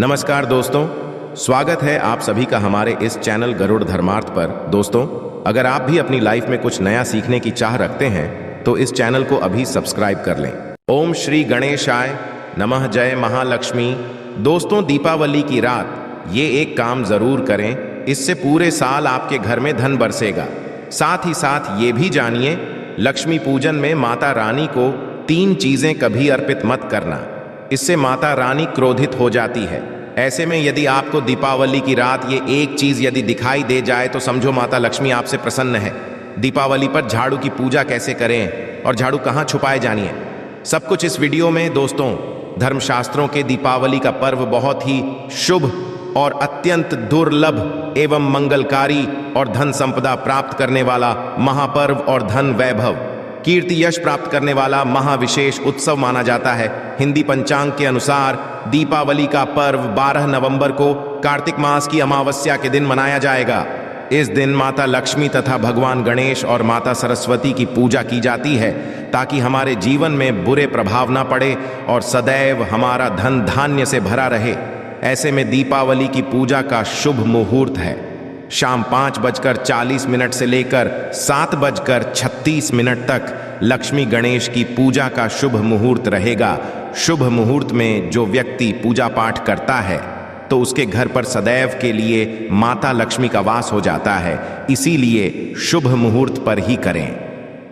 नमस्कार दोस्तों, स्वागत है आप सभी का हमारे इस चैनल गरुड़ धर्मार्थ पर। दोस्तों, अगर आप भी अपनी लाइफ में कुछ नया सीखने की चाह रखते हैं तो इस चैनल को अभी सब्सक्राइब कर लें। ओम श्री गणेशाय नमः, जय महालक्ष्मी। दोस्तों, दीपावली की रात ये एक काम जरूर करें, इससे पूरे साल आपके घर में धन बरसेगा। साथ ही साथ ये भी जानिए, लक्ष्मी पूजन में माता रानी को 3 चीजें कभी अर्पित मत करना, इससे माता रानी क्रोधित हो जाती है। ऐसे में यदि आपको दीपावली की रात ये एक चीज यदि दिखाई दे जाए तो समझो माता लक्ष्मी आपसे प्रसन्न है। दीपावली पर झाड़ू की पूजा कैसे करें और झाड़ू कहाँ छुपाए जानिए, सब कुछ इस वीडियो में। दोस्तों, धर्मशास्त्रों के दीपावली का पर्व बहुत ही शुभ और अत्यंत दुर्लभ एवं मंगलकारी और धन संपदा प्राप्त करने वाला महापर्व और धन वैभव कीर्ति यश प्राप्त करने वाला महाविशेष उत्सव माना जाता है। हिंदी पंचांग के अनुसार दीपावली का पर्व 12 नवंबर को कार्तिक मास की अमावस्या के दिन मनाया जाएगा। इस दिन माता लक्ष्मी तथा भगवान गणेश और माता सरस्वती की पूजा की जाती है ताकि हमारे जीवन में बुरे प्रभाव ना पड़े और सदैव हमारा धन धान्य से भरा रहे। ऐसे में दीपावली की पूजा का शुभ मुहूर्त है शाम 5:40 से लेकर 7:36 तक लक्ष्मी गणेश की पूजा का शुभ मुहूर्त रहेगा। शुभ मुहूर्त में जो व्यक्ति पूजा पाठ करता है तो उसके घर पर सदैव के लिए माता लक्ष्मी का वास हो जाता है, इसीलिए शुभ मुहूर्त पर ही करें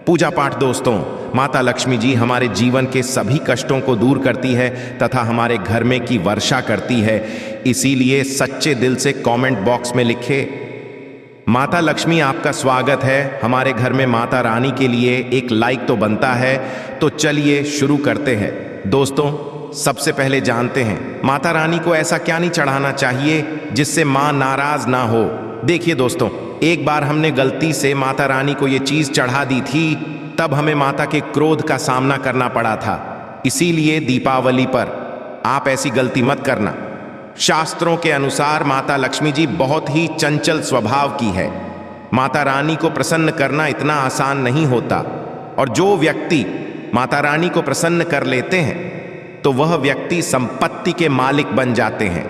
पूजा पाठ। दोस्तों, माता लक्ष्मी जी हमारे जीवन के सभी कष्टों को दूर करती है तथा हमारे घर में की वर्षा करती है, इसीलिए सच्चे दिल से कमेंट बॉक्स में लिखे, माता लक्ष्मी आपका स्वागत है। हमारे घर में माता रानी के लिए एक लाइक तो बनता है। तो चलिए शुरू करते हैं। दोस्तों, सबसे पहले जानते हैं माता रानी को ऐसा क्या नहीं चढ़ाना चाहिए जिससे माँ नाराज ना हो। देखिए दोस्तों, एक बार हमने गलती से माता रानी को ये चीज चढ़ा दी थी, तब हमें माता के क्रोध का सामना करना पड़ा था। इसीलिए दीपावली पर आप ऐसी गलती मत करना। शास्त्रों के अनुसार माता लक्ष्मी जी बहुत ही चंचल स्वभाव की है। माता रानी को प्रसन्न करना इतना आसान नहीं होता, और जो व्यक्ति माता रानी को प्रसन्न कर लेते हैं तो वह व्यक्ति संपत्ति के मालिक बन जाते हैं।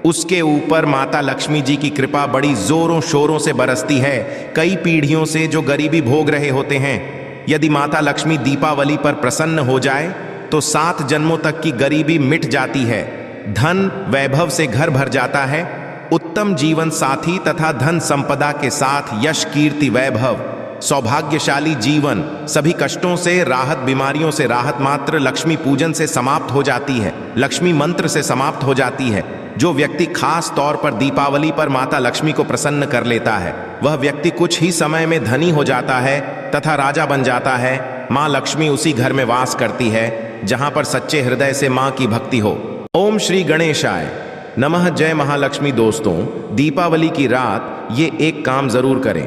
उसके ऊपर माता लक्ष्मी जी की कृपा बड़ी जोरों शोरों से बरसती है। कई पीढ़ियों से जो गरीबी भोग रहे होते हैं, यदि माता लक्ष्मी दीपावली पर प्रसन्न हो जाए तो 7 जन्मों तक की गरीबी मिट जाती है। धन वैभव से घर भर जाता है। उत्तम जीवन साथी तथा धन संपदा के साथ यश कीर्ति वैभव, सौभाग्यशाली जीवन, सभी कष्टों से राहत, बीमारियों से राहत मात्र लक्ष्मी पूजन से समाप्त हो जाती है, लक्ष्मी मंत्र से समाप्त हो जाती है। जो व्यक्ति खास तौर पर दीपावली पर माता लक्ष्मी को प्रसन्न कर लेता है, वह व्यक्ति कुछ ही समय में धनी हो जाता है तथा राजा बन जाता है। माँ लक्ष्मी उसी घर में वास करती है जहां पर सच्चे हृदय से माँ की भक्ति हो। ओम श्री गणेशाय नमः, जय महालक्ष्मी। दोस्तों, दीपावली की रात ये एक काम जरूर करें,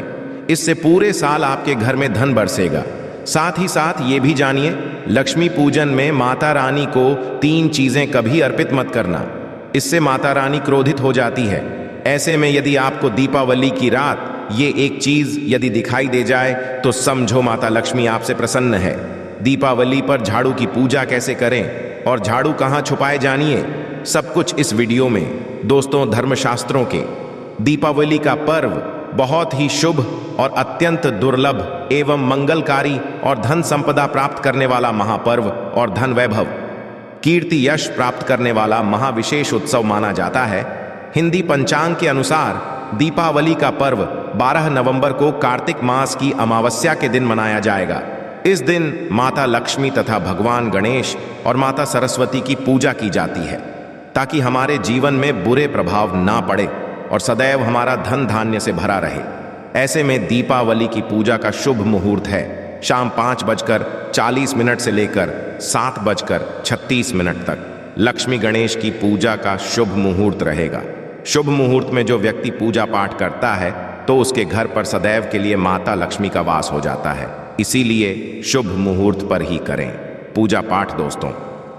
इससे पूरे साल आपके घर में धन बरसेगा। साथ ही साथ ये भी जानिए, लक्ष्मी पूजन में माता रानी को 3 चीजें कभी अर्पित मत करना, इससे माता रानी क्रोधित हो जाती है। ऐसे में यदि आपको दीपावली की रात ये एक चीज यदि दिखाई दे जाए तो समझो माता लक्ष्मी आपसे प्रसन्न है। दीपावली पर झाड़ू की पूजा कैसे करें और झाड़ू कहाँ छुपाए जानिए, सब कुछ इस वीडियो में। दोस्तों, धर्मशास्त्रों के दीपावली का पर्व बहुत ही शुभ और अत्यंत दुर्लभ एवं मंगलकारी और धन संपदा प्राप्त करने वाला महापर्व और धन वैभव कीर्ति यश प्राप्त करने वाला महाविशेष उत्सव माना जाता है। हिंदी पंचांग के अनुसार दीपावली का पर्व 12 नवंबर को कार्तिक मास की अमावस्या के दिन मनाया जाएगा। इस दिन माता लक्ष्मी तथा भगवान गणेश और माता सरस्वती की पूजा की जाती है ताकि हमारे जीवन में बुरे प्रभाव ना पड़े और सदैव हमारा धन धान्य से भरा रहे। ऐसे में दीपावली की पूजा का शुभ मुहूर्त है शाम 5:40 से लेकर 7:36 तक लक्ष्मी गणेश की पूजा का शुभ मुहूर्त रहेगा। शुभ मुहूर्त में जो व्यक्ति पूजा पाठ करता है तो उसके घर पर सदैव के लिए माता लक्ष्मी का वास हो जाता है, इसीलिए शुभ मुहूर्त पर ही करें पूजा पाठ। दोस्तों,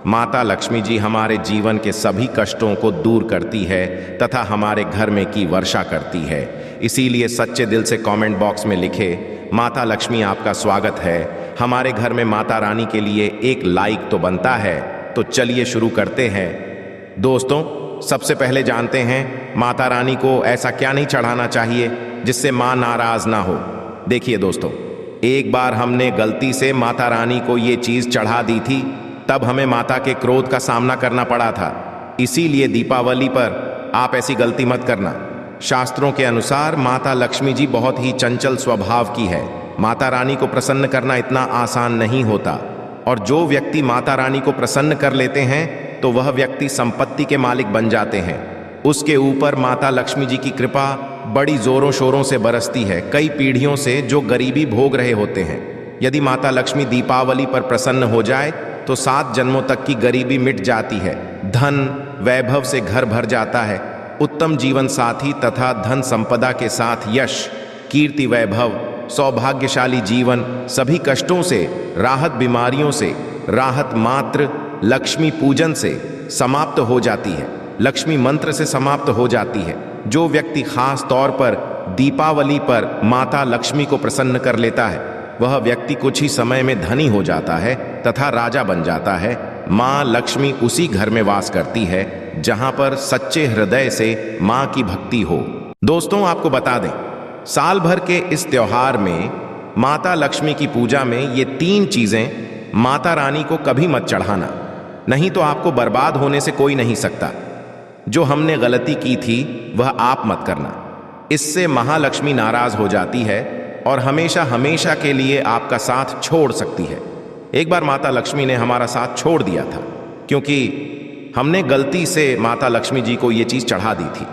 माता लक्ष्मी जी हमारे जीवन के सभी कष्टों को दूर करती है तथा हमारे घर में की वर्षा करती है, इसीलिए सच्चे दिल से कमेंट बॉक्स में लिखे, माता लक्ष्मी आपका स्वागत है। हमारे घर में माता रानी के लिए एक लाइक तो बनता है। तो चलिए शुरू करते हैं। दोस्तों, सबसे पहले जानते हैं माता रानी को ऐसा क्या नहीं चढ़ाना चाहिए जिससे माँ नाराज ना हो। देखिए दोस्तों, एक बार हमने गलती से माता रानी को ये चीज चढ़ा दी थी, तब हमें माता के क्रोध का सामना करना पड़ा था। इसीलिए दीपावली पर आप ऐसी गलती मत करना। शास्त्रों के अनुसार माता लक्ष्मी जी बहुत ही चंचल स्वभाव की है। माता रानी को प्रसन्न करना इतना आसान नहीं होता, और जो व्यक्ति माता रानी को प्रसन्न कर लेते हैं तो वह व्यक्ति संपत्ति के मालिक बन जाते हैं। उसके ऊपर माता लक्ष्मी जी की कृपा बड़ी जोरों शोरों से बरसती है, कई पीढ़ियों से जो गरीबी भोग रहे होते हैं। यदि माता लक्ष्मी दीपावली पर प्रसन्न हो जाए तो 7 जन्मों तक की गरीबी मिट जाती है, धन वैभव से घर भर जाता है, उत्तम जीवन साथी तथा धन संपदा के साथ यश, कीर्ति, वैभव, सौभाग्यशाली जीवन, सभी कष्टों से राहत, बीमारियों से राहत मात्र लक्ष्मी पूजन से समाप्त हो जाती है, लक्ष्मी मंत्र से समाप्त हो जाती है। जो व्यक्ति खास तौर पर दीपावली पर माता लक्ष्मी को प्रसन्न कर लेता है, वह व्यक्ति कुछ ही समय में धनी हो जाता है तथा राजा बन जाता है। माँ लक्ष्मी उसी घर में वास करती है जहां पर सच्चे हृदय से माँ की भक्ति हो। दोस्तों, आपको बता दें, साल भर के इस त्योहार में माता लक्ष्मी की पूजा में ये 3 चीजें माता रानी को कभी मत चढ़ाना, नहीं तो आपको बर्बाद होने से कोई नहीं सकता। जो हमने गलती की थी वह आप मत करना, इससे महालक्ष्मी नाराज हो जाती है और हमेशा हमेशा के लिए आपका साथ छोड़ सकती है। एक बार माता लक्ष्मी ने हमारा साथ छोड़ दिया था, क्योंकि हमने गलती से माता लक्ष्मी जी को ये चीज चढ़ा दी थी।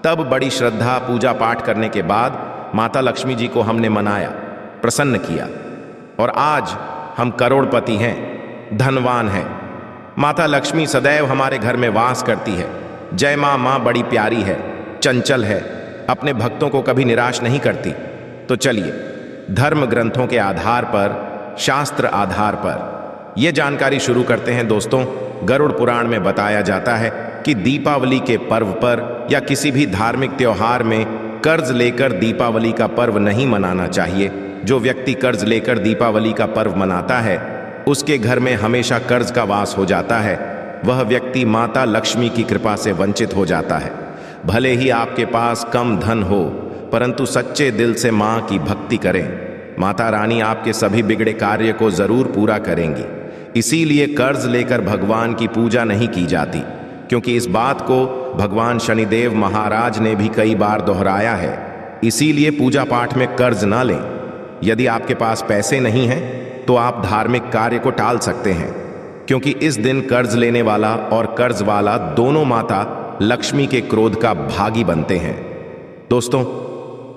तब बड़ी श्रद्धा पूजा पाठ करने के बाद माता लक्ष्मी जी को हमने मनाया, प्रसन्न किया, और आज हम करोड़पति हैं, धनवान हैं। माता लक्ष्मी सदैव हमारे घर में वास करती है। जय माँ, माँ बड़ी प्यारी है, चंचल है, अपने भक्तों को कभी निराश नहीं करती। तो चलिए धर्म ग्रंथों के आधार पर, शास्त्र आधार पर यह जानकारी शुरू करते हैं। दोस्तों, गरुड़ पुराण में बताया जाता है कि दीपावली के पर्व पर या किसी भी धार्मिक त्योहार में कर्ज लेकर दीपावली का पर्व नहीं मनाना चाहिए। जो व्यक्ति कर्ज लेकर दीपावली का पर्व मनाता है, उसके घर में हमेशा कर्ज का वास हो जाता है। वह व्यक्ति माता लक्ष्मी की कृपा से वंचित हो जाता है। भले ही आपके पास कम धन हो, परंतु सच्चे दिल से माँ की भक्ति करें, माता रानी आपके सभी बिगड़े कार्य को जरूर पूरा करेंगी। इसीलिए कर्ज लेकर भगवान की पूजा नहीं की जाती, क्योंकि इस बात को भगवान शनिदेव महाराज ने भी कई बार दोहराया है। इसीलिए पूजा पाठ में कर्ज ना लें। यदि आपके पास पैसे नहीं हैं तो आप धार्मिक कार्य को टाल सकते हैं, क्योंकि इस दिन कर्ज लेने वाला और कर्ज वाला दोनों माता लक्ष्मी के क्रोध का भागी बनते हैं। दोस्तों,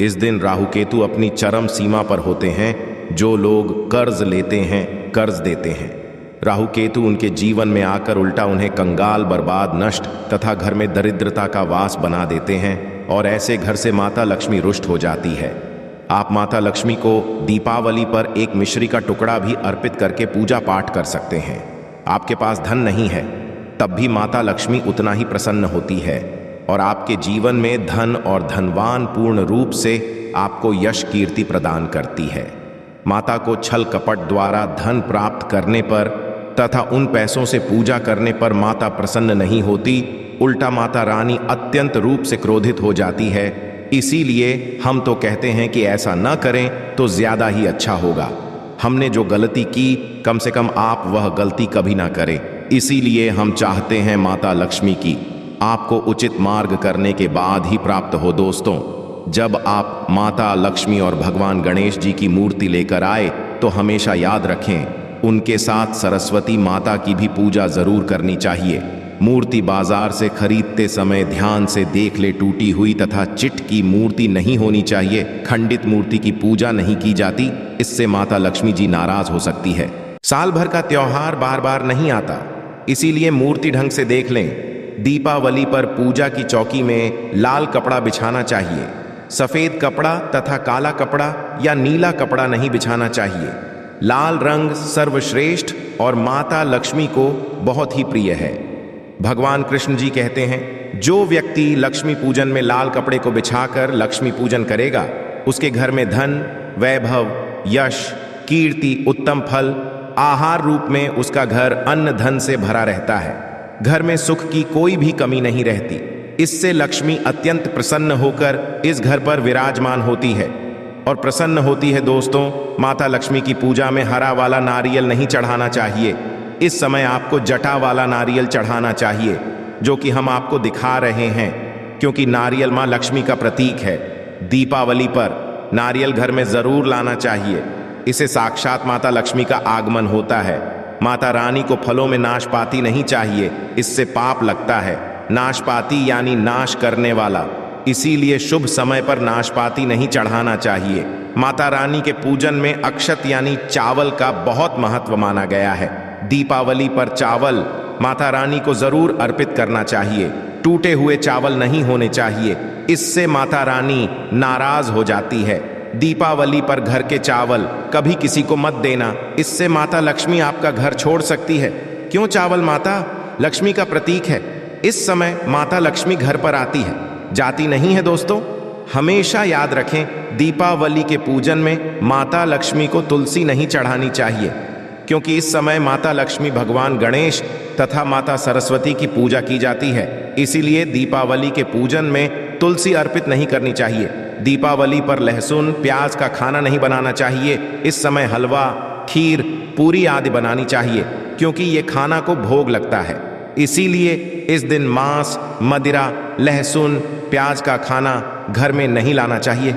इस दिन राहु केतु अपनी चरम सीमा पर होते हैं। जो लोग कर्ज लेते हैं, कर्ज देते हैं, राहु केतु उनके जीवन में आकर उल्टा उन्हें कंगाल, बर्बाद, नष्ट तथा घर में दरिद्रता का वास बना देते हैं, और ऐसे घर से माता लक्ष्मी रुष्ट हो जाती है। आप माता लक्ष्मी को दीपावली पर एक मिश्री का टुकड़ा भी अर्पित करके पूजा पाठ कर सकते हैं। आपके पास धन नहीं है, तब भी माता लक्ष्मी उतना ही प्रसन्न होती है, और आपके जीवन में धन और धनवान पूर्ण रूप से आपको यश, कीर्ति प्रदान करती है। माता को छल कपट द्वारा धन प्राप्त करने पर तथा उन पैसों से पूजा करने पर माता प्रसन्न नहीं होती, उल्टा माता रानी अत्यंत रूप से क्रोधित हो जाती है। इसीलिए हम तो कहते हैं कि ऐसा न करें तो ज्यादा ही अच्छा होगा। हमने जो गलती की, कम से कम आप वह गलती कभी ना करें। इसीलिए हम चाहते हैं माता लक्ष्मी की आपको उचित मार्ग करने के बाद ही प्राप्त हो। दोस्तों, जब आप माता लक्ष्मी और भगवान गणेश जी की मूर्ति लेकर आए तो हमेशा याद रखें, उनके साथ सरस्वती माता की भी पूजा जरूर करनी चाहिए। मूर्ति बाजार से खरीदते समय ध्यान से देख ले, टूटी हुई तथा चिट की मूर्ति नहीं होनी चाहिए। खंडित मूर्ति की पूजा नहीं की जाती, इससे माता लक्ष्मी जी नाराज हो सकती है। साल भर का त्योहार बार बार नहीं आता, इसीलिए मूर्ति ढंग से देख लें। दीपावली पर पूजा की चौकी में लाल कपड़ा बिछाना चाहिए। सफेद कपड़ा तथा काला कपड़ा या नीला कपड़ा नहीं बिछाना चाहिए। लाल रंग सर्वश्रेष्ठ और माता लक्ष्मी को बहुत ही प्रिय है। भगवान कृष्ण जी कहते हैं, जो व्यक्ति लक्ष्मी पूजन में लाल कपड़े को बिछाकर लक्ष्मी पूजन करेगा, उसके घर में धन, वैभव, यश, कीर्ति, उत्तम फल, आहार रूप में उसका घर अन्न धन से भरा रहता है। घर में सुख की कोई भी कमी नहीं रहती। इससे लक्ष्मी अत्यंत प्रसन्न होकर इस घर पर विराजमान होती है और प्रसन्न होती है। दोस्तों, माता लक्ष्मी की पूजा में हरा वाला नारियल नहीं चढ़ाना चाहिए। इस समय आपको जटा वाला नारियल चढ़ाना चाहिए, जो कि हम आपको दिखा रहे हैं, क्योंकि नारियल माँ लक्ष्मी का प्रतीक है। दीपावली पर नारियल घर में जरूर लाना चाहिए। इसे साक्षात माता लक्ष्मी का आगमन होता है। माता रानी को फलों में नाशपाती नहीं चाहिए, इससे पाप लगता है। नाशपाती यानी नाश करने वाला, इसीलिए शुभ समय पर नाशपाती नहीं चढ़ाना चाहिए। माता रानी के पूजन में अक्षत यानी चावल का बहुत महत्व माना गया है। दीपावली पर चावल माता रानी को जरूर अर्पित करना चाहिए। टूटे हुए चावल नहीं होने चाहिए, इससे माता रानी नाराज हो जाती है। दीपावली पर घर के चावल कभी किसी को मत देना, इससे माता लक्ष्मी आपका घर छोड़ सकती है। क्यों? चावल माता लक्ष्मी का प्रतीक है। इस समय माता लक्ष्मी घर पर आती है, जाती नहीं है। दोस्तों, हमेशा याद रखें, दीपावली के पूजन में माता लक्ष्मी को तुलसी नहीं चढ़ानी चाहिए, क्योंकि इस समय माता लक्ष्मी, भगवान गणेश तथा माता सरस्वती की पूजा की जाती है। इसीलिए दीपावली के पूजन में तुलसी अर्पित नहीं करनी चाहिए। दीपावली पर लहसुन प्याज का खाना नहीं बनाना चाहिए। इस समय हलवा, खीर, पूरी आदि बनानी चाहिए, क्योंकि ये खाना को भोग लगता है। इसीलिए इस दिन मांस, मदिरा, लहसुन, प्याज का खाना घर में नहीं लाना चाहिए।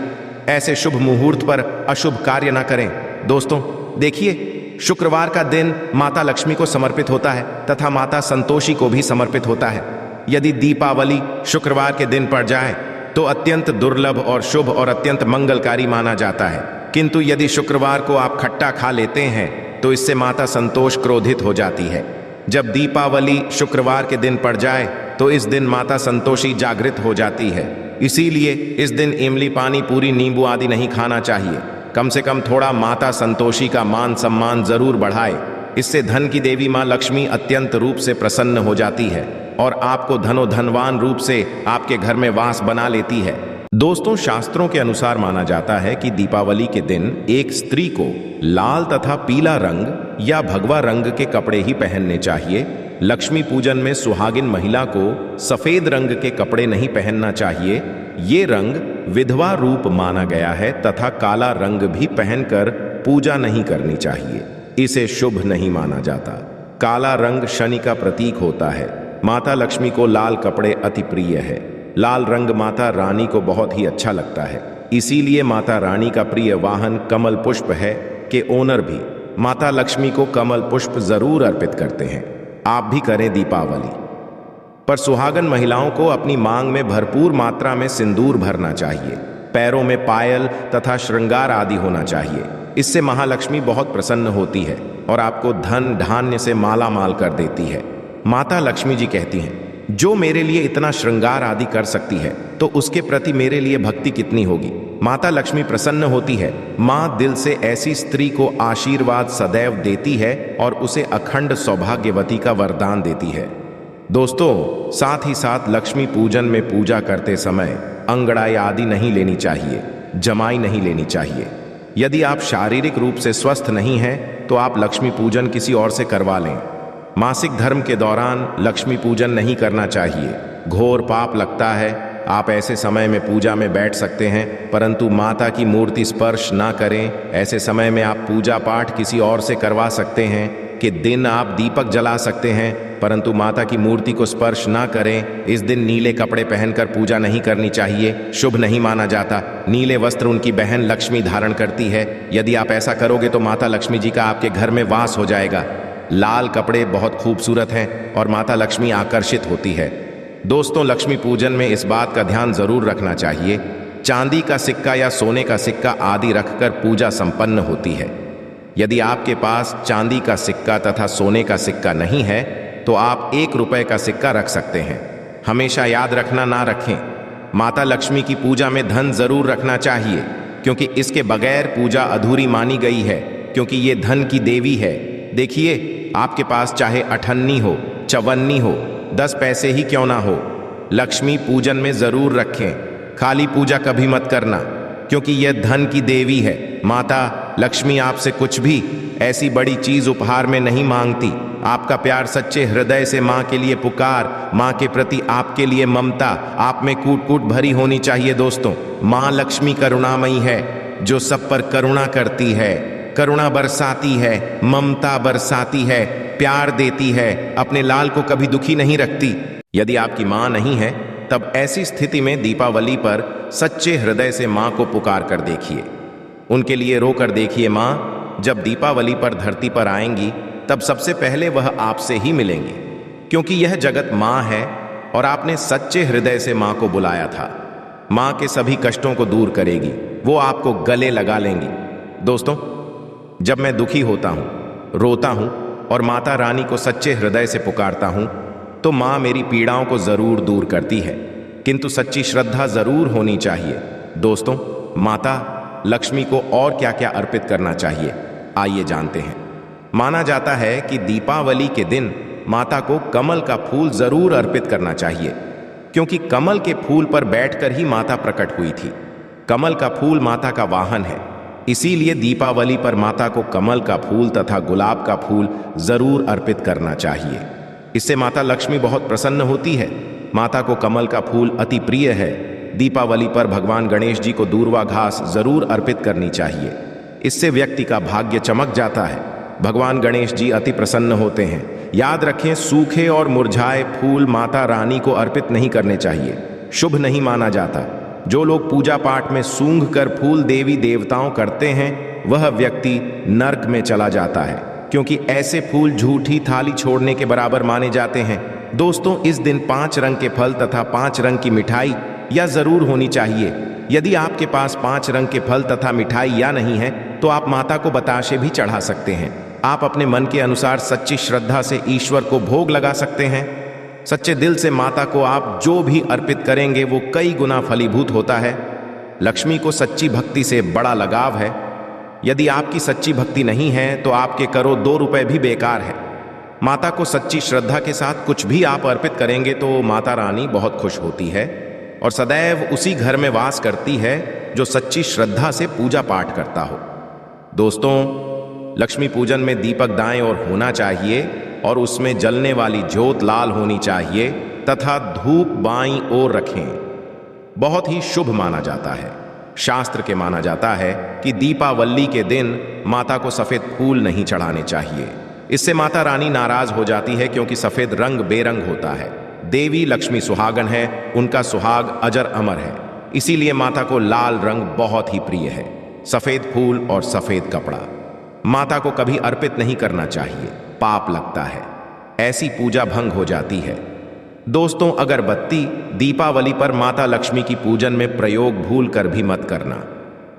ऐसे शुभ मुहूर्त पर अशुभ कार्य ना करें। दोस्तों देखिए, शुक्रवार का दिन माता लक्ष्मी को समर्पित होता है तथा माता संतोषी को भी समर्पित होता है। यदि दीपावली शुक्रवार के दिन पड़ जाए तो अत्यंत दुर्लभ और शुभ और अत्यंत मंगलकारी माना जाता है। किंतु यदि शुक्रवार को आप खट्टा खा लेते हैं तो इससे माता संतोष क्रोधित हो जाती है। जब दीपावली शुक्रवार के दिन पड़ जाए तो इस दिन माता संतोषी जागृत हो जाती है। इसीलिए इस दिन इमली पानी, पूरी, नींबू आदि नहीं खाना चाहिए। कम से कम थोड़ा माता संतोषी का मान सम्मान जरूर बढ़ाए। इससे धन की देवी माँ लक्ष्मी अत्यंत रूप से प्रसन्न हो जाती है और आपको धनवान रूप से आपके घर में वास बना लेती है। दोस्तों, शास्त्रों के अनुसार माना जाता है कि दीपावली के दिन एक स्त्री को लाल तथा पीला रंग या भगवा रंग के कपड़े ही पहनने चाहिए। लक्ष्मी पूजन में सुहागिन महिला को सफेद रंग के कपड़े नहीं पहनना चाहिए। ये रंग विधवा रूप माना गया है तथा काला रंग भी पहनकर पूजा नहीं करनी चाहिए। इसे शुभ नहीं माना जाता। काला रंग शनि का प्रतीक होता है। माता लक्ष्मी को लाल कपड़े अति प्रिय है। लाल रंग माता रानी को बहुत ही अच्छा लगता है। इसीलिए माता रानी का प्रिय वाहन कमल पुष्प है कि ओनर भी माता लक्ष्मी को कमल पुष्प जरूर अर्पित करते हैं। आप भी करें। दीपावली पर सुहागन महिलाओं को अपनी मांग में भरपूर मात्रा में सिंदूर भरना चाहिए। पैरों में पायल तथा श्रृंगार आदि होना चाहिए। इससे महालक्ष्मी बहुत प्रसन्न होती है और आपको धन धान्य से माला माल कर देती है। माता लक्ष्मी जी कहती हैं, जो मेरे लिए इतना श्रृंगार आदि कर सकती है तो उसके प्रति मेरे लिए भक्ति कितनी होगी। माता लक्ष्मी प्रसन्न होती है। माँ दिल से ऐसी स्त्री को आशीर्वाद सदैव देती है और उसे अखंड सौभाग्यवती का वरदान देती है। दोस्तों, साथ ही साथ लक्ष्मी पूजन में पूजा करते समय अंगड़ाई आदि नहीं लेनी चाहिए, जमाई नहीं लेनी चाहिए। यदि आप शारीरिक रूप से स्वस्थ नहीं हैं तो आप लक्ष्मी पूजन किसी और से करवा लें। मासिक धर्म के दौरान लक्ष्मी पूजन नहीं करना चाहिए, घोर पाप लगता है। आप ऐसे समय में पूजा में बैठ सकते हैं, परंतु माता की मूर्ति स्पर्श ना करें। ऐसे समय में आप पूजा पाठ किसी और से करवा सकते हैं कि दिन आप दीपक जला सकते हैं, परंतु माता की मूर्ति को स्पर्श ना करें। इस दिन नीले कपड़े पहनकर पूजा नहीं करनी चाहिए, शुभ नहीं माना जाता। नीले वस्त्र उनकी बहन लक्ष्मी धारण करती है। यदि आप ऐसा करोगे तो माता लक्ष्मी जी का आपके घर में वास हो जाएगा। लाल कपड़े बहुत खूबसूरत हैं और माता लक्ष्मी आकर्षित होती है। दोस्तों, लक्ष्मी पूजन में इस बात का ध्यान जरूर रखना चाहिए, चांदी का सिक्का या सोने का सिक्का आदि रखकर पूजा संपन्न होती है। यदि आपके पास चांदी का सिक्का तथा सोने का सिक्का नहीं है तो आप 1 रुपए का सिक्का रख सकते हैं। हमेशा याद रखना, ना रखें। माता लक्ष्मी की पूजा में धन जरूर रखना चाहिए, क्योंकि इसके बगैर पूजा अधूरी मानी गई है, क्योंकि ये धन की देवी है। देखिए, आपके पास चाहे अठन्नी हो, चवन्नी हो, 10 पैसे ही क्यों ना हो, लक्ष्मी पूजन में जरूर रखें। खाली पूजा कभी मत करना, क्योंकि यह धन की देवी है। माता लक्ष्मी आपसे कुछ भी ऐसी बड़ी चीज उपहार में नहीं मांगती, आपका प्यार, सच्चे हृदय से माँ के लिए पुकार, माँ के प्रति आपके लिए ममता आप में कूट कूट भरी होनी चाहिए। दोस्तों, माँ लक्ष्मी करुणामयी है, जो सब पर करुणा करती है, करुणा बरसाती है, ममता बरसाती है, प्यार देती है, अपने लाल को कभी दुखी नहीं रखती। यदि आपकी माँ नहीं है, तब ऐसी स्थिति में दीपावली पर सच्चे हृदय से माँ को पुकार कर देखिए, उनके लिए रो कर देखिए। माँ जब दीपावली पर धरती पर आएंगी, तब सबसे पहले वह आपसे ही मिलेंगी, क्योंकि यह जगत माँ है और आपने सच्चे हृदय से माँ को बुलाया था। माँ के सभी कष्टों को दूर करेगी, वो आपको गले लगा लेंगी। दोस्तों, जब मैं दुखी होता हूँ, रोता हूँ और माता रानी को सच्चे हृदय से पुकारता हूँ, तो माँ मेरी पीड़ाओं को जरूर दूर करती है, किंतु सच्ची श्रद्धा जरूर होनी चाहिए। दोस्तों, माता लक्ष्मी को और क्या क्या अर्पित करना चाहिए, आइए जानते हैं। माना जाता है कि दीपावली के दिन माता को कमल का फूल जरूर अर्पित करना चाहिए, क्योंकि कमल के फूल पर बैठकर ही माता प्रकट हुई थी। कमल का फूल माता का वाहन है, इसीलिए दीपावली पर माता को कमल का फूल तथा गुलाब का फूल जरूर अर्पित करना चाहिए। इससे माता लक्ष्मी बहुत प्रसन्न होती है। माता को कमल का फूल अति प्रिय है। दीपावली पर भगवान गणेश जी को दूर्वा घास जरूर अर्पित करनी चाहिए, इससे व्यक्ति का भाग्य चमक जाता है। भगवान गणेश जी अति प्रसन्न होते हैं। याद रखें, सूखे और मुरझाए फूल माता रानी को अर्पित नहीं करने चाहिए, शुभ नहीं माना जाता। जो लोग पूजा पाठ में सूंघ कर फूल देवी देवताओं करते हैं, वह व्यक्ति नर्क में चला जाता है, क्योंकि ऐसे फूल झूठी थाली छोड़ने के बराबर माने जाते हैं। दोस्तों, इस दिन 5 रंग के फल तथा 5 रंग की मिठाई या जरूर होनी चाहिए। यदि आपके पास 5 रंग के फल तथा मिठाई या नहीं है, तो आप माता को बताशे भी चढ़ा सकते हैं। आप अपने मन के अनुसार सच्ची श्रद्धा से ईश्वर को भोग लगा सकते हैं। सच्चे दिल से माता को आप जो भी अर्पित करेंगे, वो कई गुना फलीभूत होता है। लक्ष्मी को सच्ची भक्ति से बड़ा लगाव है। यदि आपकी सच्ची भक्ति नहीं है, तो आपके करो 2 रुपए भी बेकार है। माता को सच्ची श्रद्धा के साथ कुछ भी आप अर्पित करेंगे, तो माता रानी बहुत खुश होती है और सदैव उसी घर में वास करती है जो सच्ची श्रद्धा से पूजा पाठ करता हो। दोस्तों, लक्ष्मी पूजन में दीपक दाएं ओर होना चाहिए और उसमें जलने वाली ज्योत लाल होनी चाहिए तथा धूप बाईं ओर रखें। बहुत ही शुभ माना जाता है। शास्त्र के माना जाता है कि दीपावली के दिन माता को सफेद फूल नहीं चढ़ाने चाहिए, इससे माता रानी नाराज हो जाती है, क्योंकि सफेद रंग बेरंग होता है। देवी लक्ष्मी सुहागन है, उनका सुहाग अजर अमर है, इसीलिए माता को लाल रंग बहुत ही प्रिय है। सफेद फूल और सफेद कपड़ा माता को कभी अर्पित नहीं करना चाहिए, पाप लगता है, ऐसी पूजा भंग हो जाती है। दोस्तों, अगरबत्ती दीपावली पर माता लक्ष्मी की पूजन में प्रयोग भूल कर भी मत करना,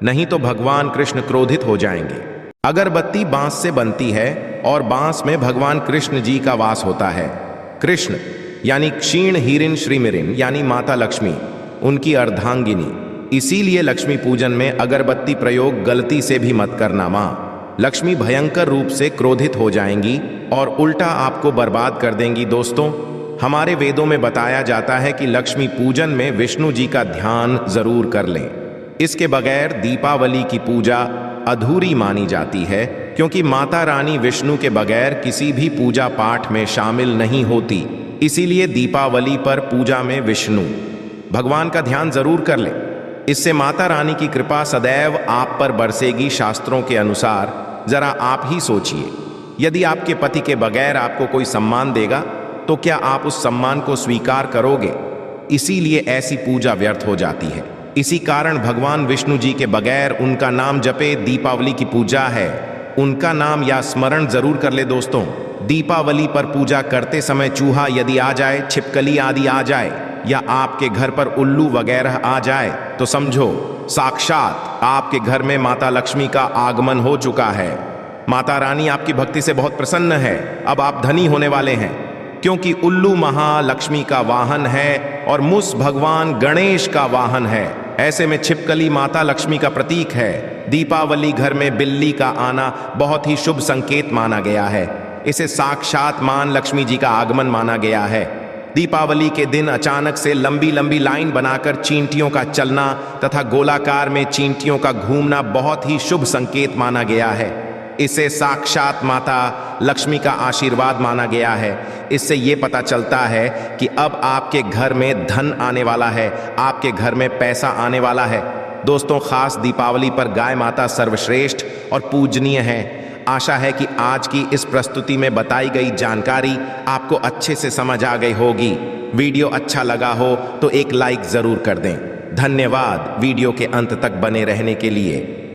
नहीं तो भगवान कृष्ण क्रोधित हो जाएंगे। अगरबत्ती बांस से बनती है और बांस में भगवान कृष्ण जी का वास होता है। कृष्ण यानी क्षीण हीरिन श्रीमिरिन यानी माता लक्ष्मी, उनकी अर्धांगिनी। इसीलिए लक्ष्मी पूजन में अगरबत्ती प्रयोग गलती से भी मत करना। माँ लक्ष्मी भयंकर रूप से क्रोधित हो जाएंगी और उल्टा आपको बर्बाद कर देंगी। दोस्तों, हमारे वेदों में बताया जाता है कि लक्ष्मी पूजन में विष्णु जी का ध्यान जरूर कर लें। इसके बगैर दीपावली की पूजा अधूरी मानी जाती है, क्योंकि माता रानी विष्णु के बगैर किसी भी पूजा पाठ में शामिल नहीं होती। इसीलिए दीपावली पर पूजा में विष्णु भगवान का ध्यान जरूर कर लें, इससे माता रानी की कृपा सदैव आप पर बरसेगी। शास्त्रों के अनुसार जरा आप ही सोचिए, यदि आपके पति के बगैर आपको कोई सम्मान देगा, तो क्या आप उस सम्मान को स्वीकार करोगे? इसीलिए ऐसी पूजा व्यर्थ हो जाती है। इसी कारण भगवान विष्णु जी के बगैर उनका नाम जपे दीपावली की पूजा है। उनका नाम या स्मरण जरूर कर ले। दोस्तों, दीपावली पर पूजा करते समय चूहा यदि आ जाए, छिपकली आदि आ जाए या आपके घर पर उल्लू वगैरह आ जाए, तो समझो साक्षात आपके घर में माता लक्ष्मी का आगमन हो चुका है। माता रानी आपकी भक्ति से बहुत प्रसन्न है। अब आप धनी होने वाले हैं, क्योंकि उल्लू महालक्ष्मी का वाहन है और मूस भगवान गणेश का वाहन है। ऐसे में छिपकली माता लक्ष्मी का प्रतीक है। दीपावली घर में बिल्ली का आना बहुत ही शुभ संकेत माना गया है। इसे साक्षात मां लक्ष्मी जी का आगमन माना गया है। दीपावली के दिन अचानक से लंबी लंबी लाइन बनाकर चींटियों का चलना तथा गोलाकार में चींटियों का घूमना बहुत ही शुभ संकेत माना गया है। इसे साक्षात माता लक्ष्मी का आशीर्वाद माना गया है। इससे ये पता चलता है कि अब आपके घर में धन आने वाला है, आपके घर में पैसा आने वाला है। दोस्तों, खास दीपावली पर गाय माता सर्वश्रेष्ठ और पूजनीय है। आशा है कि आज की इस प्रस्तुति में बताई गई जानकारी आपको अच्छे से समझ आ गई होगी। वीडियो अच्छा लगा हो तो एक लाइक जरूर कर दें। धन्यवाद वीडियो के अंत तक बने रहने के लिए।